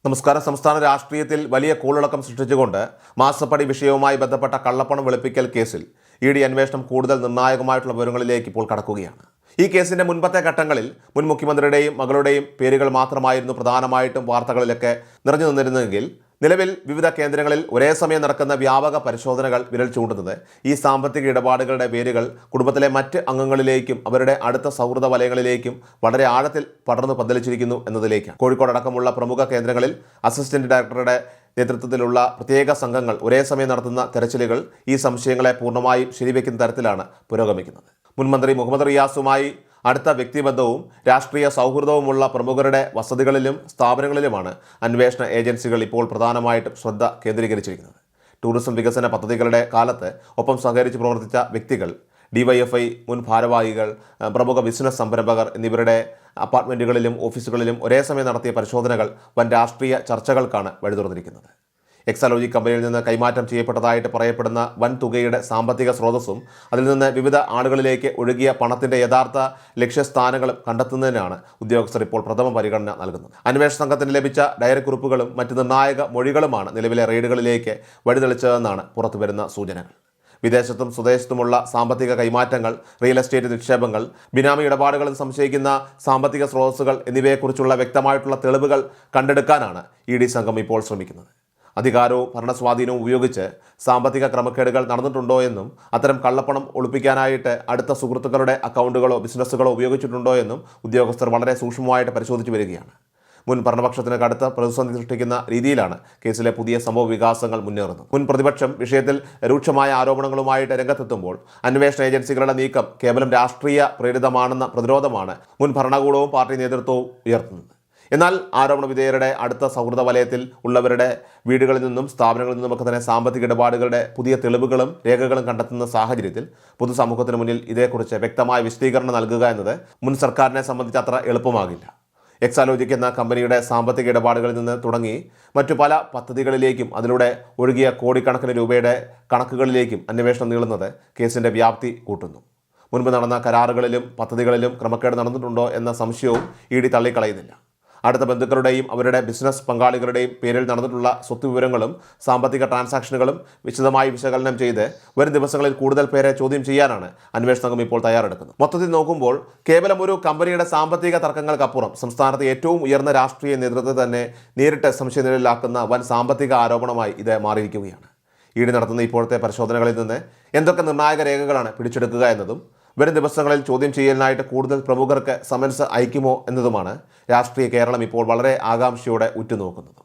നമസ്കാരം. സംസ്ഥാന രാഷ്ട്രീയത്തിൽ വലിയ കോളിളക്കം സൃഷ്ടിച്ചുകൊണ്ട് മാസപ്പടി വിഷയവുമായി ബന്ധപ്പെട്ട കള്ളപ്പണം വെളുപ്പിക്കൽ കേസിൽ ഇഡി അന്വേഷണം കൂടുതൽ നിർണായകമായിട്ടുള്ള വിവരങ്ങളിലേക്ക് ഇപ്പോൾ കടക്കുകയാണ്. ഈ കേസിന്റെ മുൻപത്തെ ഘട്ടങ്ങളിൽ മുൻ മുഖ്യമന്ത്രിയുടെയും മകളുടെയും പേരുകൾ മാത്രമായിരുന്നു പ്രധാനമായിട്ടും വാർത്തകളിലൊക്കെ നിറഞ്ഞു നിന്നിരുന്നതെങ്കിൽ നിലവിൽ വിവിധ കേന്ദ്രങ്ങളിൽ ഒരേ സമയം നടക്കുന്ന വ്യാപക പരിശോധനകൾ വിരൽ ചൂണ്ടുന്നത് ഈ സാമ്പത്തിക ഇടപാടുകളുടെ പേരുകൾ കുടുംബത്തിലെ മറ്റ് അംഗങ്ങളിലേക്കും അവരുടെ അടുത്ത സൗഹൃദ വലയങ്ങളിലേക്കും വളരെ ആഴത്തിൽ പടർന്നു പന്തലിച്ചിരിക്കുന്നു എന്നതിലേക്കാണ്. കോഴിക്കോട് അടക്കമുള്ള പ്രമുഖ കേന്ദ്രങ്ങളിൽ അസിസ്റ്റന്റ് ഡയറക്ടറുടെ നേതൃത്വത്തിലുള്ള പ്രത്യേക സംഘങ്ങൾ ഒരേ സമയം നടത്തുന്ന തെരച്ചിലുകൾ ഈ സംശയങ്ങളെ പൂർണ്ണമായും ശരിവെക്കുന്ന തരത്തിലാണ് പുരോഗമിക്കുന്നത്. മുൻമന്ത്രി മുഹമ്മദ് റിയാസുമായി അടുത്ത വ്യക്തിബന്ധവും രാഷ്ട്രീയ സൗഹൃദവുമുള്ള പ്രമുഖരുടെ വസതികളിലും സ്ഥാപനങ്ങളിലുമാണ് അന്വേഷണ ഏജൻസികൾ ഇപ്പോൾ പ്രധാനമായിട്ടും ശ്രദ്ധ കേന്ദ്രീകരിച്ചിരിക്കുന്നത്. ടൂറിസം വികസന പദ്ധതികളുടെ കാലത്ത് ഒപ്പം സഹകരിച്ച് പ്രവർത്തിച്ച വ്യക്തികൾ, ഡിവൈഎഫ്ഐ മുൻ ഭാരവാഹികൾ, പ്രമുഖ ബിസിനസ് സംരംഭകർ എന്നിവരുടെ അപ്പാർട്ട്മെൻറ്റുകളിലും ഓഫീസുകളിലും ഒരേ സമയം നടത്തിയ പരിശോധനകൾ വൻ രാഷ്ട്രീയ ചർച്ചകൾക്കാണ് വഴിതുറന്നിരിക്കുന്നത്. എക്സാലോജി കമ്പനിയിൽ നിന്ന് കൈമാറ്റം ചെയ്യപ്പെട്ടതായിട്ട് പറയപ്പെടുന്ന വൻ തുകയുടെ സാമ്പത്തിക സ്രോതസ്സും അതിൽ നിന്ന് വിവിധ ആളുകളിലേക്ക് ഒഴുകിയ പണത്തിൻ്റെ യഥാർത്ഥ ലക്ഷ്യസ്ഥാനങ്ങളും കണ്ടെത്തുന്നതിനാണ് ഉദ്യോഗസ്ഥർ ഇപ്പോൾ പ്രഥമ പരിഗണന നൽകുന്നത്. അന്വേഷണ സംഘത്തിന് ലഭിച്ച ഡയറി കുറിപ്പുകളും മറ്റ് നിർണായക മൊഴികളുമാണ് നിലവിലെ റെയ്ഡുകളിലേക്ക് വഴിതെളിച്ചതെന്നാണ് പുറത്തുവരുന്ന സൂചനകൾ. വിദേശത്തും സ്വദേശത്തുമുള്ള സാമ്പത്തിക കൈമാറ്റങ്ങൾ, റിയൽ എസ്റ്റേറ്റ് നിക്ഷേപങ്ങൾ, ബിനാമി ഇടപാടുകളിൽ സംശയിക്കുന്ന സാമ്പത്തിക സ്രോതസ്സുകൾ എന്നിവയെക്കുറിച്ചുള്ള വ്യക്തമായിട്ടുള്ള തെളിവുകൾ കണ്ടെടുക്കാനാണ് ഇ.ഡി. സംഘം ഇപ്പോൾ ശ്രമിക്കുന്നത്. അധികാരവും ഭരണസ്വാധീനവും ഉപയോഗിച്ച് സാമ്പത്തിക ക്രമക്കേടുകൾ നടന്നിട്ടുണ്ടോ എന്നും അത്തരം കള്ളപ്പണം ഒളിപ്പിക്കാനായിട്ട് അടുത്ത സുഹൃത്തുക്കളുടെ അക്കൗണ്ടുകളോ ബിസിനസ്സുകളോ ഉപയോഗിച്ചിട്ടുണ്ടോ എന്നും ഉദ്യോഗസ്ഥർ വളരെ സൂക്ഷ്മമായിട്ട് പരിശോധിച്ചു വരികയാണ്. മുൻ ഭരണപക്ഷത്തിന് കടുത്ത പ്രതിസന്ധി സൃഷ്ടിക്കുന്ന രീതിയിലാണ് കേസിലെ പുതിയ സംഭവ വികാസങ്ങൾ മുന്നേറുന്നത്. മുൻ പ്രതിപക്ഷം വിഷയത്തിൽ രൂക്ഷമായ ആരോപണങ്ങളുമായിട്ട് രംഗത്തെത്തുമ്പോൾ അന്വേഷണ ഏജൻസികളുടെ നീക്കം കേവലം രാഷ്ട്രീയ പ്രേരിതമാണെന്ന പ്രതിരോധമാണ് മുൻ ഭരണകൂടവും പാർട്ടി നേതൃത്വവും ഉയർത്തുന്നത്. എന്നാൽ ആരോപണ വിധേയരുടെ അടുത്ത സൗഹൃദ വലയത്തിൽ ഉള്ളവരുടെ വീടുകളിൽ നിന്നും സ്ഥാപനങ്ങളിൽ നിന്നുമൊക്കെ തന്നെ സാമ്പത്തിക ഇടപാടുകളുടെ പുതിയ തെളിവുകളും രേഖകളും കണ്ടെത്തുന്ന സാഹചര്യത്തിൽ പൊതുസമൂഹത്തിന് മുന്നിൽ ഇതേക്കുറിച്ച് വ്യക്തമായ വിശദീകരണം നൽകുക എന്നത് മുൻ സർക്കാരിനെ സംബന്ധിച്ച് അത്ര എളുപ്പമാകില്ല. എക്സാലോജിക് എന്ന കമ്പനിയുടെ സാമ്പത്തിക ഇടപാടുകളിൽ നിന്ന് തുടങ്ങി മറ്റു പല പദ്ധതികളിലേക്കും അതിലൂടെ ഒഴുകിയ കോടിക്കണക്കിന് രൂപയുടെ കണക്കുകളിലേക്കും അന്വേഷണം നീളുന്നത് കേസിൻ്റെ വ്യാപ്തി കൂട്ടുന്നു. മുൻപ് നടന്ന കരാറുകളിലും പദ്ധതികളിലും ക്രമക്കേട് നടന്നിട്ടുണ്ടോ എന്ന സംശയവും ഇ.ഡി. തള്ളിക്കളയുന്നില്ല. അടുത്ത ബന്ധുക്കളുടെയും അവരുടെ ബിസിനസ് പങ്കാളികളുടെയും പേരിൽ നടന്നിട്ടുള്ള സ്വത്ത് വിവരങ്ങളും സാമ്പത്തിക ട്രാൻസാക്ഷനുകളും വിശദമായി വിശകലനം ചെയ്ത് വരും ദിവസങ്ങളിൽ കൂടുതൽ പേരെ ചോദ്യം ചെയ്യാനാണ് അന്വേഷണ സംഘം ഇപ്പോൾ തയ്യാറെടുക്കുന്നത്. മൊത്തത്തിൽ നോക്കുമ്പോൾ കേവലം ഒരു കമ്പനിയുടെ സാമ്പത്തിക തർക്കങ്ങൾക്കപ്പുറം സംസ്ഥാനത്തെ ഏറ്റവും ഉയർന്ന രാഷ്ട്രീയ നേതൃത്വത്തെ തന്നെ നേരിട്ട് സംശയനിഴലിലാക്കുന്ന വൻ സാമ്പത്തിക ആരോപണമായി ഇത് മാറിയിരിക്കുകയാണ്. ഇ.ഡി. നടത്തുന്ന ഇപ്പോഴത്തെ പരിശോധനകളിൽ നിന്ന് എന്തൊക്കെ നിർണായക രേഖകളാണ് പിടിച്ചെടുക്കുക എന്നതും വരും ദിവസങ്ങളിൽ ചോദ്യം ചെയ്യലിനായിട്ട് കൂടുതൽ പ്രമുഖർക്ക് സമൻസ് അയക്കുമോ എന്നതുമാണ് രാഷ്ട്രീയ കേരളം ഇപ്പോൾ വളരെ ആകാംക്ഷയോടെ ഉറ്റുനോക്കുന്നത്.